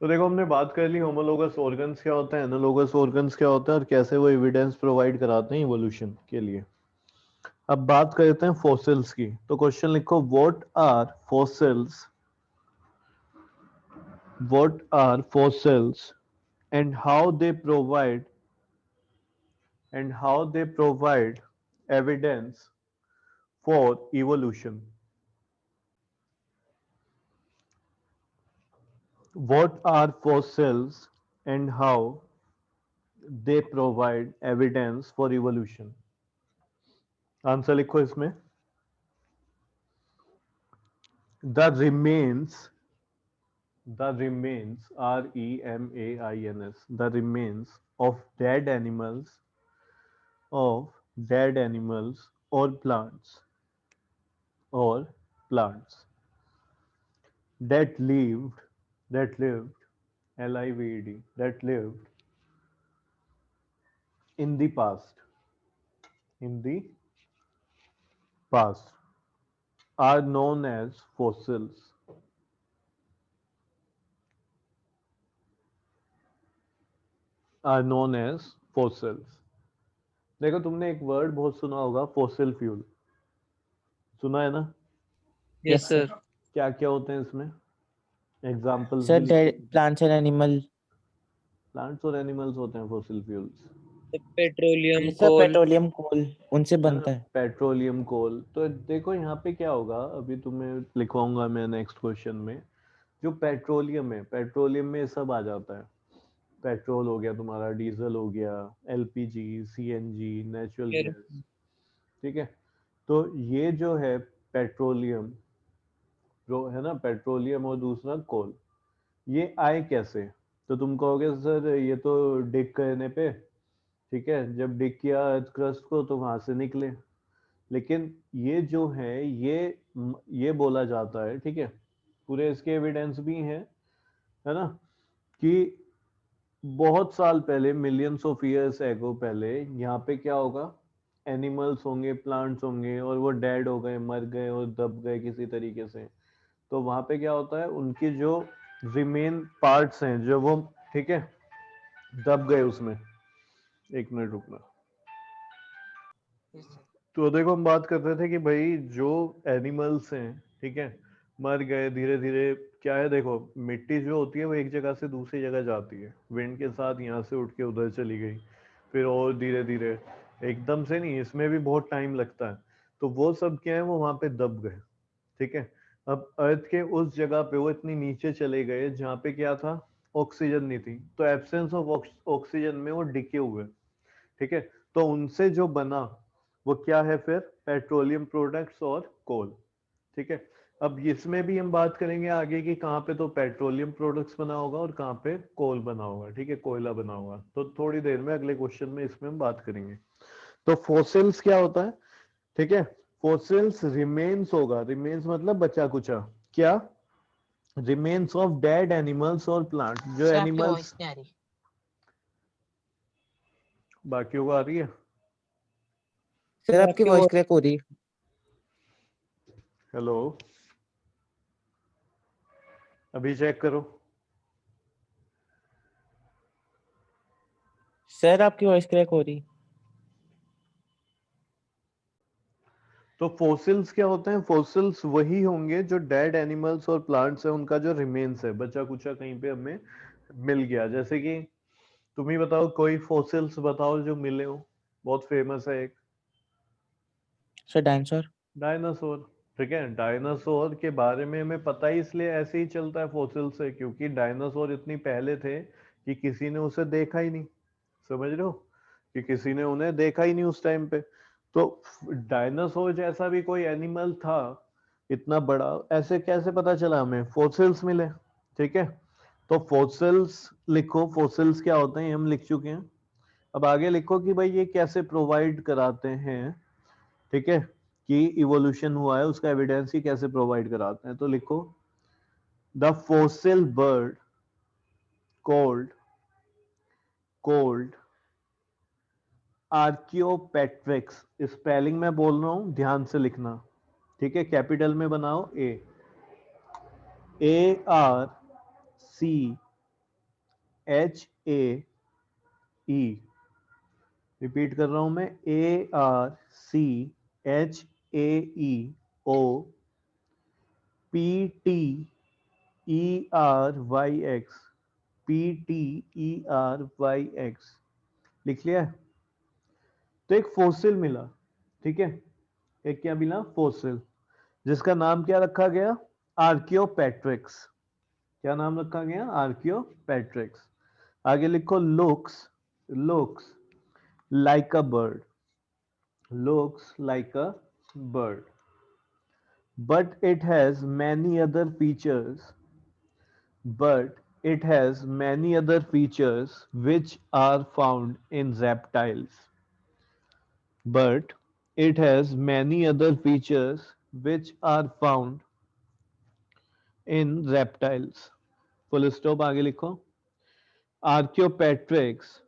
तो देखो हमने बात कर ली होमोलोगस ऑर्गन्स क्या होता है, एनालोगस ऑर्गन्स क्या होता है, और कैसे वो एविडेंस प्रोवाइड कराते हैं इवोल्यूशन के लिए। अब बात करते हैं फॉसिल्स की। तो क्वेश्चन लिखो, what are fossils and how they provide evidence for evolution. What are fossils and how they provide evidence for evolution? Answer लिखो इसमें। The remains, REMAINS, the remains of dead animals or plants that lived, that lived, LIVED, that lived in the past, in the past, are known as fossils. Are known as fossils. देखो तुमने एक word बहुत सुना होगा, fossil fuel, सुना है ना? Yes Yes, sir. sir. क्या क्या होते हैं इसमें? एग्जाम्पल्स भी सर लिखो। Plants and animal. प्लांट्स और एनिमल्स होते हैं फॉसिल फ्यूल्स, The petroleum, ये सर coal. पेट्रोलियम कोल उनसे है ना? बनता है। पेट्रोलियम कोल। तो देखो यहाँ पे क्या होगा, अभी तुम्हें लिखवाऊंगा मैं नेक्स्ट क्वेश्चन में। जो पेट्रोलियम है, पेट्रोलियम में सब आ जाता है। पेट्रोल हो गया तुम्हारा, डीजल हो गया, एलपीजी, सीएनजी, नेचुरल गैस। ठीक है। तो ये जो है पेट्रोलियम, जो है ना पेट्रोलियम, और दूसरा कोल, ये आए कैसे? तो तुम कहोगे सर ये तो डिग करने पे, ठीक है, जब डिग किया अर्थ क्रस्ट को तो वहां से निकले। लेकिन ये जो है, ये बोला जाता है, ठीक है, पूरे इसके एविडेंस भी हैं, है ना, कि बहुत साल पहले, मिलियंस ऑफ ईयर्स एगो पहले, यहाँ पे क्या होगा, एनिमल्स होंगे, प्लांट्स होंगे, और वो डेड हो गए, मर गए और दब गए किसी तरीके से। तो वहां पे क्या होता है, उनकी जो रिमेन पार्ट्स हैं जो वो, ठीक है, दब गए उसमें। एक मिनट रुकना। तो देखो हम बात कर रहे थे कि भाई जो एनिमल्स हैं, ठीक है, मर गए धीरे धीरे। क्या है, देखो मिट्टी जो होती है वो एक जगह से दूसरी जगह जाती है, विंड के साथ यहाँ से उठ के उधर चली गई, फिर और धीरे धीरे, एकदम से नहीं, इसमें भी बहुत टाइम लगता है। तो वो सब क्या है, वो वहां पे दब गए। ठीक है। अब अर्थ के उस जगह पे वो इतनी नीचे चले गए जहाँ पे क्या था, ऑक्सीजन नहीं थी, तो एब्सेंस ऑफ ऑक्सीजन में वो डिके हुए। ठीक है। तो उनसे जो बना वो क्या है फिर, पेट्रोलियम प्रोडक्ट्स और कोल। ठीक है। अब इसमें भी हम बात करेंगे आगे कि कहाँ पे तो पेट्रोलियम प्रोडक्ट्स बना होगा और कहाँ पे कोल बना होगा, ठीक है, कोयला बना होगा। तो थोड़ी देर में अगले क्वेश्चन में इसमें हम बात करेंगे। तो फॉसिल्स क्या होता है, ठीक है, फॉसिल्स रिमेन्स होगा, रिमेन्स मतलब बचा कुचा, क्या, रिमेन्स ऑफ डेड एनिमल्स और प्लांट, जो सर आपकी एनिमल्स, वॉइस नहीं आ रही। बाकियों को आ रही है। सर आपकी आपकी वॉइस वो क्रैक हो रही। हेलो, अभी चेक करो। सर आपकी वॉइस क्रैक हो रही। तो फॉसिल्स क्या होते हैं, फॉसिल्स वही होंगे जो डेड एनिमल्स और प्लांट्स है उनका जो रिमेन्स है, बचा कुचा कहीं पे हमें मिल गया। जैसे कि तुम ही बताओ, कोई फॉसिल्स बताओ जो मिले हो, बहुत फेमस है एक, सर डायनासोर। डायनासोर। ठीक है, डायनासोर के बारे में हमें पता ही इसलिए ऐसे ही चलता है फॉसिल से, क्योंकि डायनासोर इतनी पहले थे कि किसी ने उसे देखा ही नहीं। समझ रहे हो, कि किसी ने उन्हें देखा ही नहीं उस टाइम पे। तो डायनासोर जैसा भी कोई एनिमल था इतना बड़ा, ऐसे कैसे पता चला हमें, फॉसिल्स मिले। ठीक है। तो फॉसिल्स लिखो, फॉसिल्स क्या होते हैं ये हम लिख चुके हैं। अब आगे लिखो कि भाई ये कैसे प्रोवाइड कराते हैं, ठीक है, कि इवोल्यूशन हुआ है उसका एविडेंस ही कैसे प्रोवाइड कराते हैं। तो लिखो, the fossil bird called called archaeopteryx, spelling में बोल रहा हूं, ध्यान से लिखना, ठीक है, कैपिटल में बनाओ, ए, ARCHIOPETRIX, HAE, रिपीट कर रहा हूं मैं, ARCHAEO PTERYX, PTERYX, लिख लिया है? तो एक फोसिल मिला, ठीक है, एक क्या मिला, फोसिल, जिसका नाम क्या रखा गया, आर्कियोपेट्रिक्स। क्या नाम रखा गया, आर्कियोपेट्रिक्स। आगे लिखो, looks like a bird, looks like a bird, but it has many other features, but it has many other features which are found in reptiles, but it has many other features which are found in reptiles. Full stop, आगे लिखो, archaeopteryx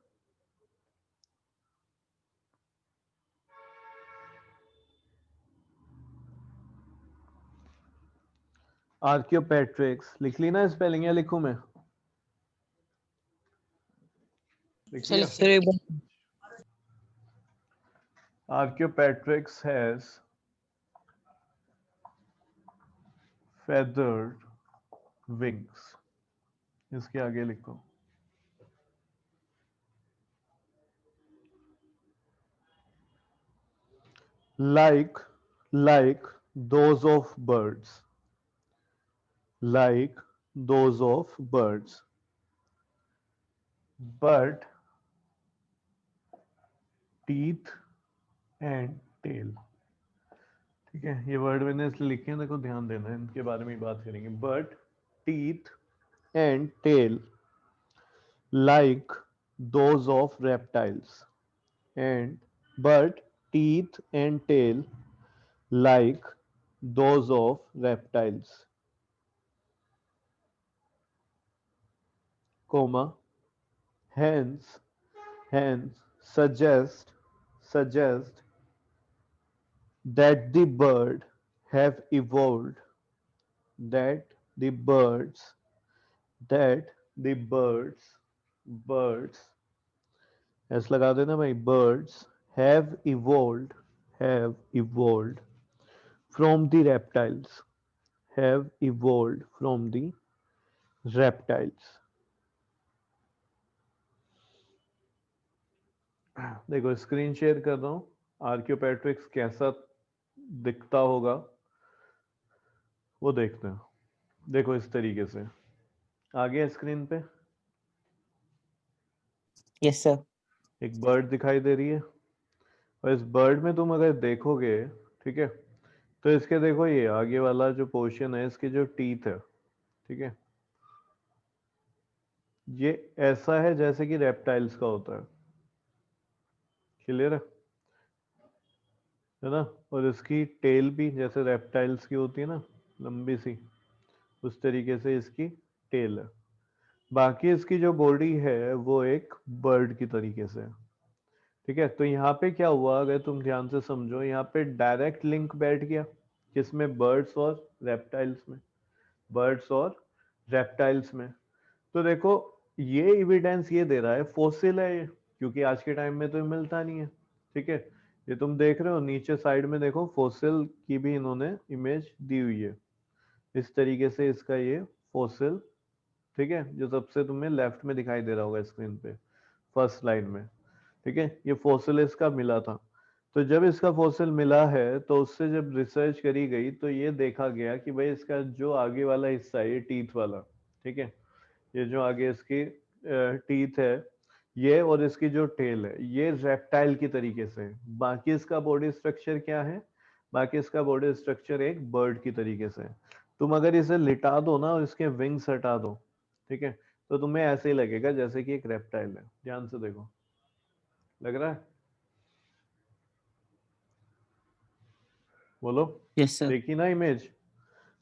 आर्कियोपेट्रिक्स, लिख ली ना spelling, या लिखूं मैं, लिख लिया? Sir एक बार Archaeopteryx has feathered wings, इसके आगे लिखो, like those of birds, like those of birds, but teeth and tail, ठीक है, ये वर्ड मैंने इसलिए लिखे हैं, देखो ध्यान देना है, इनके बारे में बात करेंगे, but teeth and tail like those of reptiles, and but teeth and tail like those of reptiles, comma, hence suggest that the bird have evolved, that the birds that the birds ऐसा लगा देना भाई, birds have evolved from the reptiles, have evolved from the reptiles. देखो screen share कर रहा हूं, आर्कियोपेट्रिक्स कैसा दिखता होगा वो देखते हैं, देखो इस तरीके से, आ गया स्क्रीन पे, Yes, sir. एक बर्ड दिखाई दे रही है, और इस बर्ड में तुम अगर देखोगे, ठीक है, तो इसके देखो ये आगे वाला जो पोर्शन है, इसके जो टीथ है, ठीक है, ये ऐसा है जैसे कि रेप्टाइल्स का होता है, क्लियर है ना, और इसकी टेल भी जैसे रेप्टाइल्स की होती है ना, लंबी सी, उस तरीके से इसकी टेल है, बाकी इसकी जो बॉडी है वो एक बर्ड की तरीके से है, ठीक है। तो यहाँ पे क्या हुआ, अगर तुम ध्यान से समझो, यहाँ पे डायरेक्ट लिंक बैठ गया, किसमें, बर्ड्स और रेप्टाइल्स में, बर्ड्स और रेप्टाइल्स में। तो देखो ये एविडेंस ये दे रहा है फॉसिल है ये, क्योंकि आज के टाइम में तो ये मिलता नहीं है, ठीक है। ये तुम देख रहे हो नीचे साइड में, देखो फॉसिल की भी इन्होंने इमेज दी हुई है, इस तरीके से इसका ये फॉसिल, ठीक है, जो सबसे तुम्हें लेफ्ट में दिखाई दे रहा होगा स्क्रीन पे, फर्स्ट लाइन में, ठीक है, ये फॉसिल इसका मिला था। तो जब इसका फॉसिल मिला है तो उससे जब रिसर्च करी गई तो ये देखा गया कि भाई इसका जो आगे वाला हिस्सा है, ये टीथ वाला, ठीक है, ये जो आगे इसकी टीथ है ये, और इसकी जो टेल है ये रेप्टाइल की तरीके से है। बाकी इसका बॉडी स्ट्रक्चर क्या है, बाकी इसका बॉडी स्ट्रक्चर एक बर्ड की तरीके से है। तुम अगर इसे लिटा दो ना और इसके विंग्स हटा दो, ठीक है, तो तुम्हें ऐसे ही लगेगा जैसे कि एक रेप्टाइल है, ध्यान से देखो, लग रहा है, बोलो, Yes, sir. देखी ना इमेज।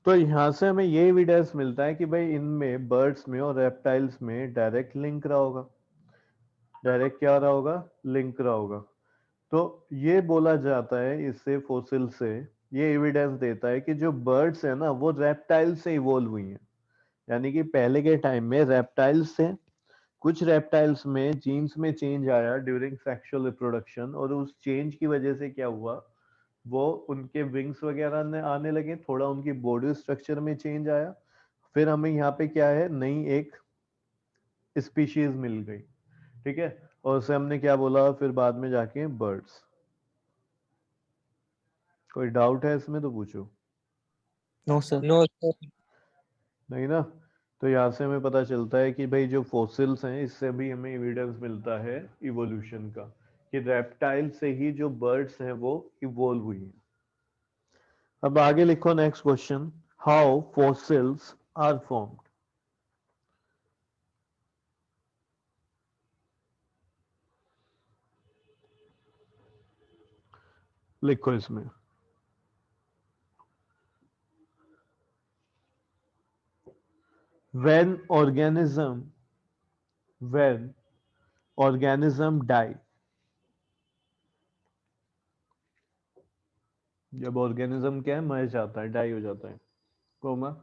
तो यहाँ से हमें ये एविडेंस मिलता है कि भाई इनमें बर्ड्स में और रेप्टाइल्स में डायरेक्ट लिंक रहा होगा, डायरेक्ट क्या रहा होगा, लिंक रहा होगा। तो ये बोला जाता है इससे, फॉसिल से ये एविडेंस देता है कि जो बर्ड्स है ना वो रेप्टाइल से इवॉल्व हुई हैं, यानी कि पहले के टाइम में रेप्टाइल्स से कुछ रेप्टाइल्स में जीन्स में चेंज आया ड्यूरिंग सेक्सुअल रिप्रोडक्शन, और उस चेंज की वजह से क्या हुआ, वो उनके विंग्स वगैरह आने लगे, थोड़ा उनकी बॉडी स्ट्रक्चर में चेंज आया, फिर हमें यहाँ पे क्या है, नई एक स्पीशीज मिल गई, ठीक है, और उसे हमने क्या बोला फिर बाद में जाके, बर्ड्स। कोई डाउट है इसमें तो पूछो। No sir. No sir. नहीं ना, तो यहाँ से हमें पता चलता है कि भाई जो फॉसिल्स हैं इससे भी हमें एविडेंस मिलता है इवोल्यूशन का, कि रेप्टाइल से ही जो बर्ड्स हैं वो इवोल्व हुई हैं। अब आगे लिखो next question, how fossils are formed. लिखो इसमें, when organism die, जब ऑर्गेनिज्म क्या है, मर जाता है, डाई हो जाता है, comma,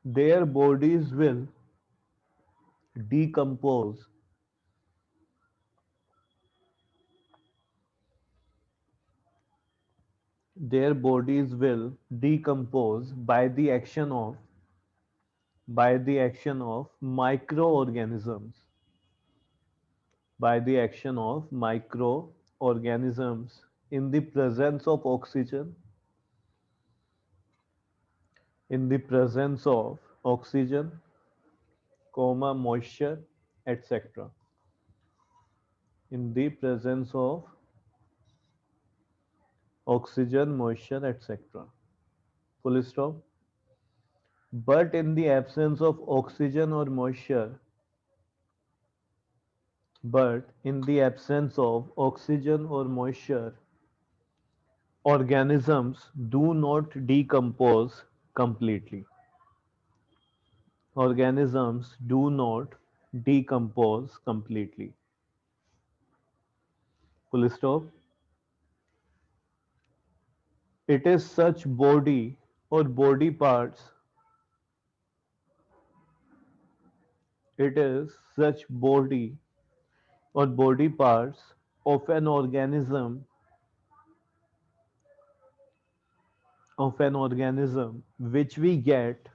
their bodies will decompose by the action of microorganisms, in the presence of oxygen, comma, moisture, etc. In the presence of oxygen, moisture, etc. Full stop. But in the absence of oxygen or moisture, organisms do not decompose completely. Organisms do not decompose completely. Full stop. It is such body or body parts. It is such body or body parts of an organism which we get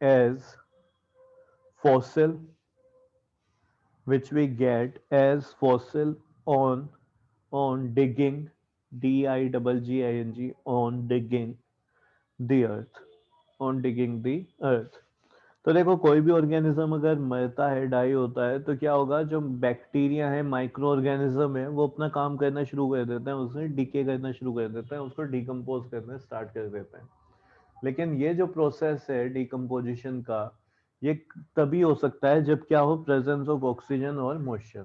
as fossil on digging, DIGGING, on digging the earth, on digging the earth. तो देखो कोई भी organism अगर मरता है, die होता है, तो क्या होगा, जो बैक्टीरिया है, माइक्रो ऑर्गेनिज्म है, वो अपना काम करना शुरू कर देते हैं, उसमें डिके करना शुरू कर देते हैं, उसको डिकम्पोज करना स्टार्ट कर देते हैं। लेकिन ये जो प्रोसेस है डिकम्पोजिशन का, ये तभी हो सकता है जब क्या हो, प्रेजेंस ऑफ ऑक्सीजन और मॉइस्चर।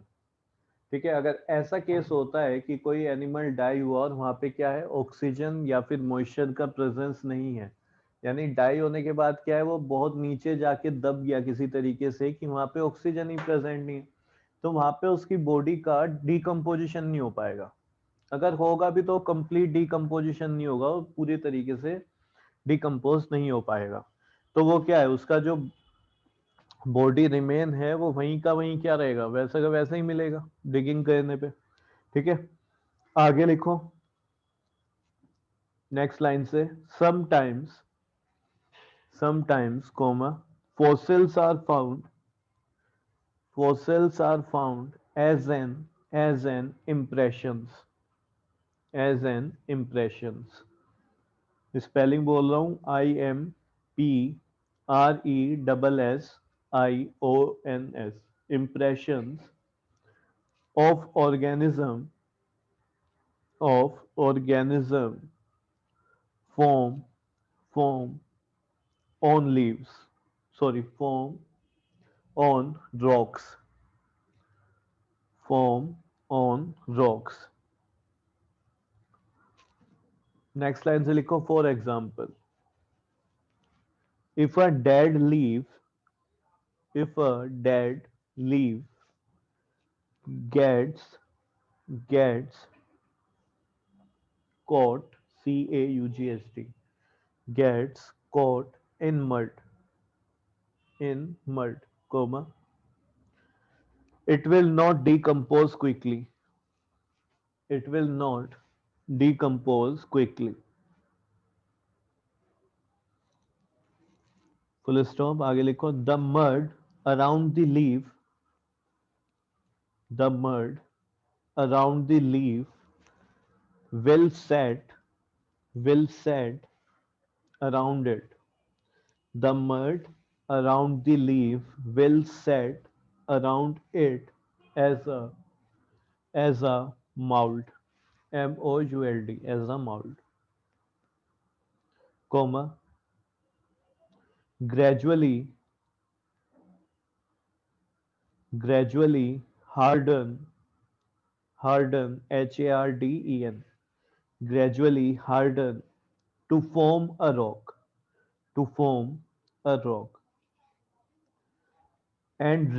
ठीक है, अगर ऐसा केस होता है कि कोई एनिमल डाई हुआ और वहां पे क्या है, ऑक्सीजन या फिर मॉइस्चर का प्रेजेंस नहीं है, यानी डाई होने के बाद क्या है, वो बहुत नीचे जाके दब गया किसी तरीके से कि वहां पे ऑक्सीजन ही प्रेजेंट नहीं है, तो वहां पे उसकी बॉडी का डिकम्पोजिशन नहीं हो पाएगा। अगर होगा भी तो कंप्लीट डिकम्पोजिशन नहीं होगा, वो पूरी तरीके से डिकम्पोज नहीं हो पाएगा। तो वो क्या है, उसका जो बॉडी रिमेन है वो वहीं का वहीं क्या रहेगा, वैसा का वैसा ही मिलेगा डिगिंग करने पे। ठीक है, आगे लिखो नेक्स्ट लाइन से, sometimes comma, fossils are found as an impressions, spelling बोल रहा हूं, IMPRESSIONS, impressions of organism form form on leaves, form on rocks, form on rocks। Next line से लिखो, for example, if a dead leaf gets caught, CAUGST, gets caught in mud, in mud, comma, it will not decompose quickly. It will not decompose quickly. Full stop. आगे लिखो the mud around the leaf, the mud around the leaf will set around it. The mud around the leaf will set around it as a mold, mould, as a mold, comma, gradually gradually harden, harden, gradually harden to form a rock, to form a rock, and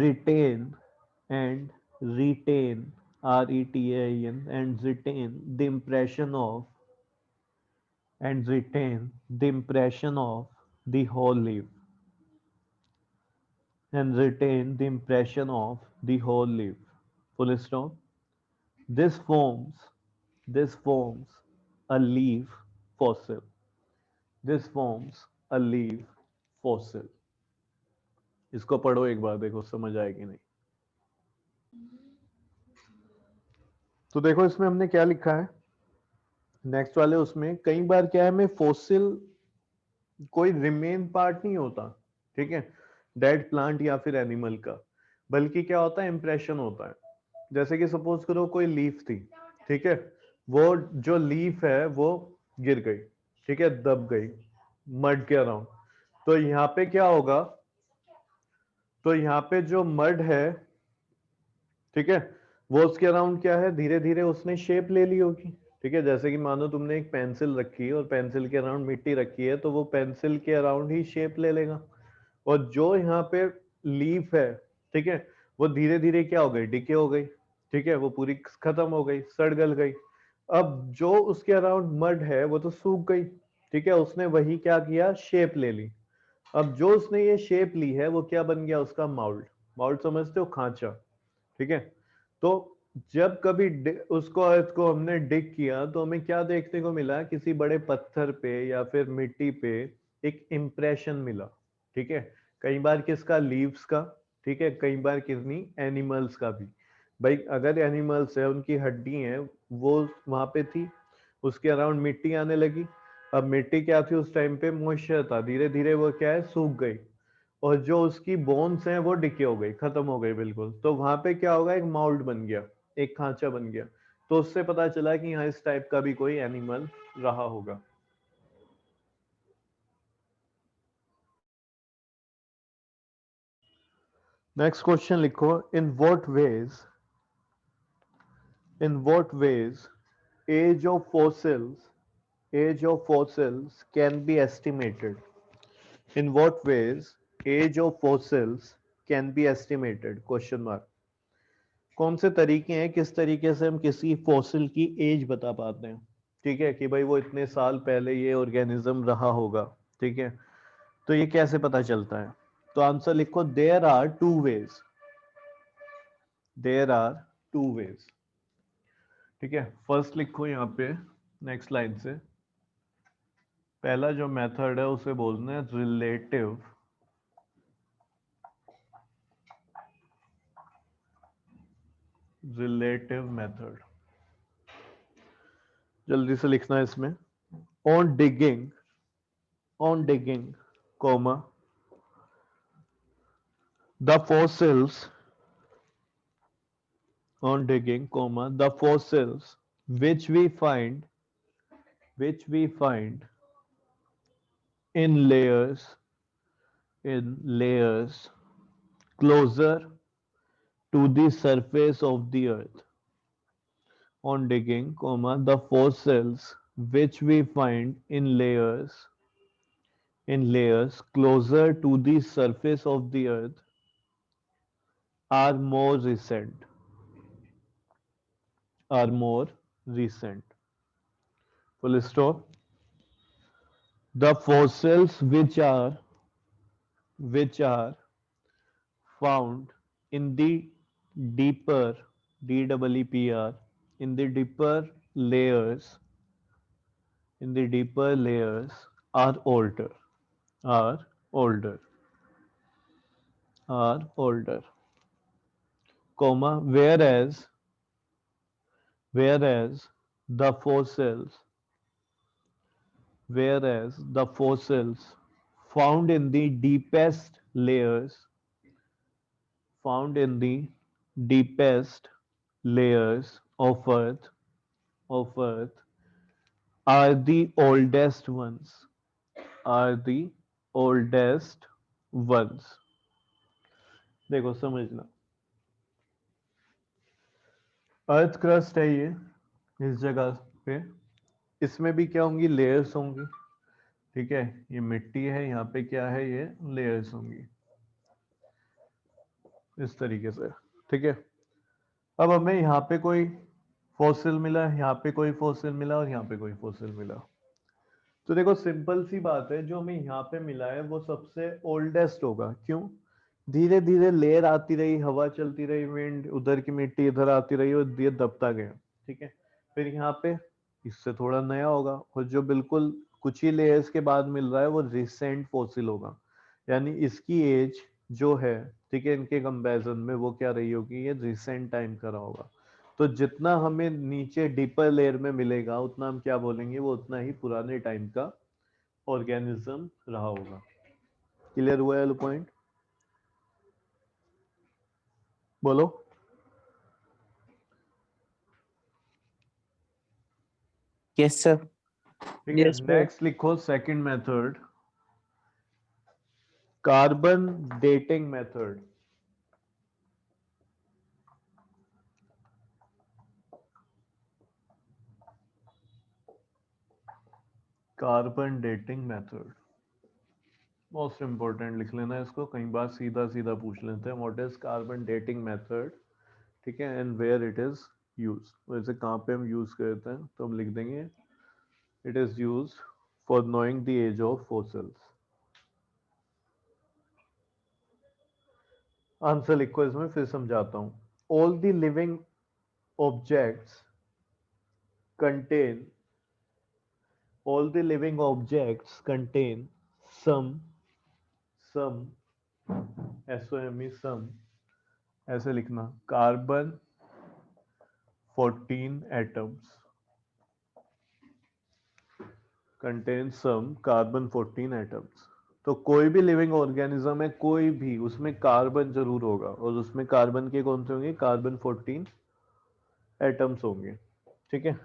and retain, retain, and retain the impression of the whole leaf, and retain the impression of the whole leaf. Full stop. This forms, this forms a leaf fossil. This forms a leaf fossil. इसको पढ़ो एक बार, देखो समझ आएगी नहीं। तो देखो इसमें हमने क्या लिखा है नेक्स्ट वाले उसमें, कई बार क्या है, में फोसिल कोई रिमेन पार्ट नहीं होता, ठीक है, डेड प्लांट या फिर एनिमल का, बल्कि क्या होता है, इंप्रेशन होता है। जैसे कि सपोज करो कोई लीफ थी, ठीक है, वो जो लीफ है वो गिर गई, ठीक है, दब गई मड के अराउंड, तो यहाँ पे क्या होगा, तो यहाँ पे जो मड है, ठीक है, वो उसके अराउंड क्या है, धीरे धीरे उसने शेप ले ली होगी, ठीक है। जैसे कि मानो तुमने एक पेंसिल रखी है और पेंसिल के अराउंड मिट्टी रखी है, तो वो पेंसिल के अराउंड ही शेप ले लेगा। और जो यहाँ पे लीफ है, ठीक है, वो धीरे धीरे क्या हो गई, डिके हो गई, ठीक है, वो पूरी खत्म हो गई, सड़ गल गई। अब जो उसके अराउंड मड है वो तो सूख गई, ठीक है, उसने वही क्या किया, शेप ले ली। अब जो उसने ये शेप ली है वो क्या बन गया, उसका माउल्ड। माउल्ड समझते हो, खांचा, ठीक है। तो जब कभी उसको अर्थ को हमने डिग किया तो हमें क्या देखने को मिला, किसी बड़े पत्थर पे या फिर मिट्टी पे एक इंप्रेशन मिला, ठीक है। कई बार किसका, लीव्स का, ठीक है, कई बार कितनी, एनिमल्स का भी। भाई अगर एनिमल्स है, उनकी हड्डी है, वो वहां पे थी, उसके अराउंड मिट्टी आने लगी। अब मिट्टी क्या थी उस टाइम पे, मॉइस्चर था, धीरे धीरे वो क्या है, सूख गई, और जो उसकी बोन्स हैं वो डिके हो गई, खत्म हो गई बिल्कुल। तो वहां पे क्या होगा, एक माउल्ड बन गया, एक खांचा बन गया। तो उससे पता चला कि यहाँ इस टाइप का भी कोई एनिमल रहा होगा। नेक्स्ट क्वेश्चन लिखो, in what ways age of fossils can be estimated? In what ways age of fossils can be estimated? Question mark. कौन से तरीके हैं, किस तरीके से हम किसी फॉसिल की एज बता पाते हैं, ठीक है, कि भाई वो इतने साल पहले ये ऑर्गेनिज्म रहा होगा, ठीक है। तो ये कैसे पता चलता है? तो आंसर लिखो, there are two ways, there are two ways, ठीक है। फर्स्ट लिखो यहाँ पे नेक्स्ट लाइन से, पहला जो मेथड है उसे बोलना है रिलेटिव मेथड। जल्दी से लिखना है इसमें, on digging comma the fossils, on digging comma the fossils which we find in layers closer to the surface of the earth. On digging comma the fossils which we find in layers closer to the surface of the earth are more recent, are more recent. Full stop. The fossils which are found in the deeper DEEPR in the deeper layers are older are older are older, comma, whereas the fossils the fossils found in the deepest layers found in the deepest layers of earth are the oldest ones are the oldest ones। देखो समझना, earth crust है ये इस जगह पे, इसमें भी क्या होंगी, लेयर्स होंगी। ठीक है, ये मिट्टी है, यहाँ पे क्या है, ये लेयर्स होंगी इस तरीके से। ठीक है, अब हमें यहाँ पे कोई फॉसिल मिला, यहाँ पे कोई फॉसिल मिला और यहाँ पे कोई फॉसिल मिला। तो देखो सिंपल सी बात है, जो हमें यहाँ पे मिला है वो सबसे ओल्डेस्ट होगा। क्यों? धीरे धीरे लेयर आती रही, हवा चलती रही, विंड, उधर की मिट्टी इधर आती रही और ये दबता गया। ठीक है, फिर यहाँ पे इससे थोड़ा नया होगा, और जो बिल्कुल कुछ ही लेयर्स के बाद मिल रहा है वो रिसेंट फॉसिल होगा, यानी इसकी एज जो है, ठीक है, इनके कंपैरिजन में वो क्या रही होगी, ये रिसेंट टाइम का रहा होगा। तो जितना हमें नीचे डीपर लेयर में मिलेगा उतना हम क्या बोलेंगे, वो उतना ही पुराने टाइम का ऑर्गेनिज्म रहा होगा। क्लियर हुआ है पॉइंट? बोलो। Yes, sir. ठीक है, Yes, bro. नेक्स्ट लिखो second method, carbon dating method. Carbon dating method most important, लिख लेना इसको, कई बार सीधा सीधा पूछ लेते हैं, what is carbon dating method. ठीक है, and where it is use, वैसे कहाँ पे हम यूज करते हैं, तो हम लिख देंगे it is use for knowing the age of fossils. Answer लिखो इसमें, फिर समझाता हूं। All the living objects contain all the living objects contain some some ऐसे लिखना, carbon 14 atoms, contain some carbon 14 atoms. तो कोई भी लिविंग ऑर्गेनिज्म है, कोई भी, उसमें कार्बन जरूर होगा, और उसमें कार्बन के कौन से होंगे, कार्बन 14 एटम्स होंगे। ठीक है,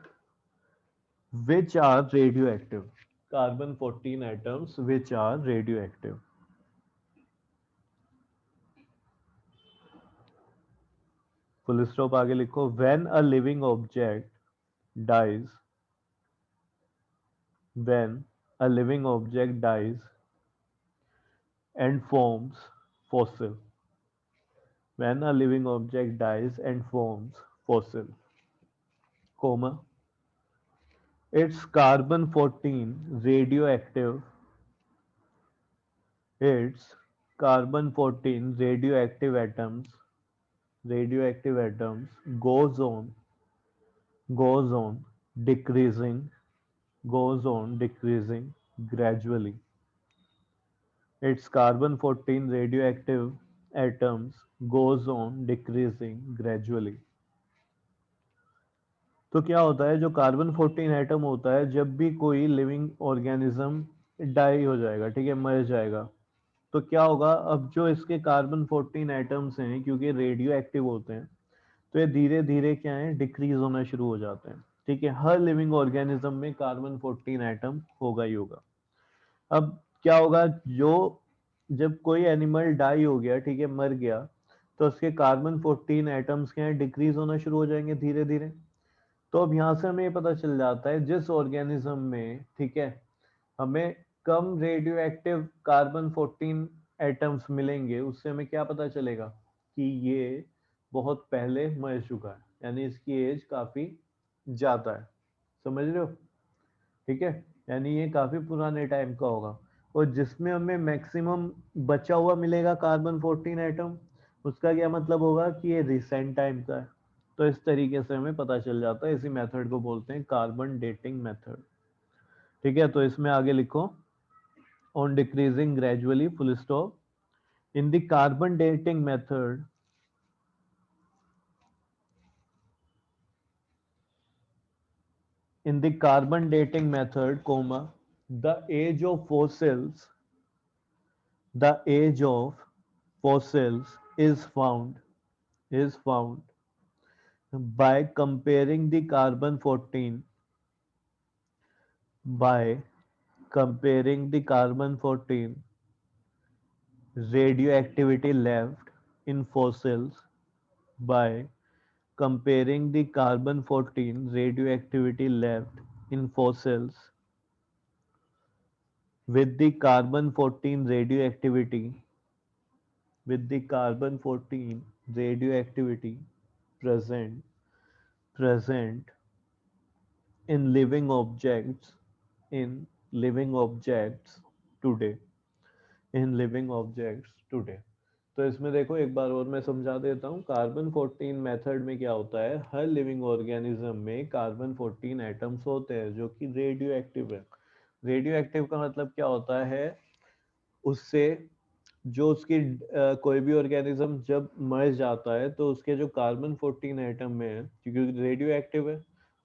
which are radioactive, carbon 14 atoms which are radioactive। Full stop आगे लिखो, when a living object dies when a living object dies and forms fossil when a living object dies and forms fossil, comma, its carbon 14 radioactive its carbon 14 radioactive atoms goes on decreasing gradually, its carbon 14 radioactive atoms goes on decreasing gradually। तो क्या होता है, जो carbon 14 atom होता है, जब भी कोई लिविंग ऑर्गेनिज्म डाई हो जाएगा, ठीक है, मर जाएगा, तो क्या होगा, अब जो इसके कार्बन 14 एटम्स हैं, क्योंकि रेडियो एक्टिव होते हैं, तो ये धीरे धीरे क्या है, डिक्रीज होना शुरू हो जाते हैं। ठीक है, हर लिविंग ऑर्गेनिज्म में कार्बन 14 एटम होगा ही होगा। अब क्या होगा, जो जब कोई एनिमल डाई हो गया, ठीक है, मर गया, तो उसके कार्बन 14 एटम्स क्या है, डिक्रीज होना शुरू हो जाएंगे धीरे धीरे। तो अब यहाँ से हमें ये पता चल जाता है, जिस ऑर्गेनिज्म में, ठीक है, हमें कम रेडियो एक्टिव कार्बन 14 एटम्स मिलेंगे, उससे हमें क्या पता चलेगा कि ये बहुत पहले मर चुका है, यानी इसकी एज काफी ज्यादा है। समझ रहे हो? ठीक है, यानी ये काफी पुराने टाइम का होगा। और जिसमें हमें मैक्सिमम बचा हुआ मिलेगा कार्बन 14 एटम, उसका क्या मतलब होगा कि ये रिसेंट टाइम का है। तो इस तरीके से हमें पता चल जाता है, इसी मेथड को बोलते हैं कार्बन डेटिंग मेथड। ठीक है, तो इसमें आगे लिखो on decreasing gradually full stop in the carbon dating method in the carbon dating method, comma, the age of fossils the age of fossils is found by comparing the carbon 14 by comparing the carbon 14 radioactivity left in fossils by comparing the carbon 14 radioactivity left in fossils with the carbon 14 radioactivity with the carbon 14 radioactivity present in living objects today in living objects today। तो इसमें देखो एक बार और मैं समझा देता हूँ, carbon 14 method में क्या होता है, हर लिविंग ऑर्गेनिज्म में कार्बन 14 एटम्स होते हैं जो कि रेडियो एक्टिव है। रेडियो एक्टिव का मतलब क्या होता है, उससे जो उसकी कोई भी ऑर्गेनिज्म जब मर जाता है तो उसके जो कार्बन 14 एटम में है, क्योंकि रेडियो एक्टिव है,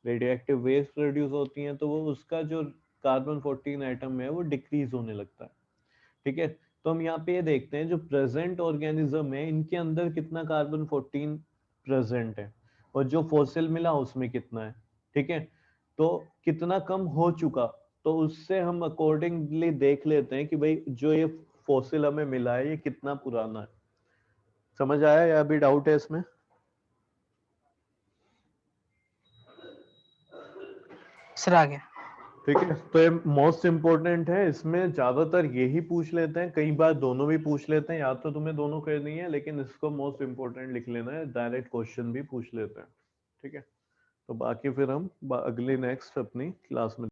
रेडियो एक्टिव वेव्स प्रोड्यूस होती हैं, तो वो उसका जो कार्बन 14 एटम में है वो डिक्रीज होने लगता है। ठीक है, तो हम यहाँ पे ये देखते हैं जो प्रेजेंट ऑर्गेनिज्म है इनके अंदर कितना कार्बन 14 प्रेजेंट है और जो फॉसिल मिला उसमें कितना है। ठीक है, तो कितना कम हो चुका, तो उससे हम अकॉर्डिंगली देख लेते हैं कि भाई जो ये फॉसिल हमें मिला है ये कितना पुराना है। समझ आया या अभी डाउट है इसमें? सर आ गया। ठीक है, तो ये मोस्ट इंपॉर्टेंट है, इसमें ज्यादातर यही पूछ लेते हैं, कई बार दोनों भी पूछ लेते हैं, या तो तुम्हें दोनों करनी है लेकिन इसको मोस्ट इंपॉर्टेंट लिख लेना है, डायरेक्ट क्वेश्चन भी पूछ लेते हैं। ठीक है, तो बाकी फिर हम अगली नेक्स्ट अपनी क्लास में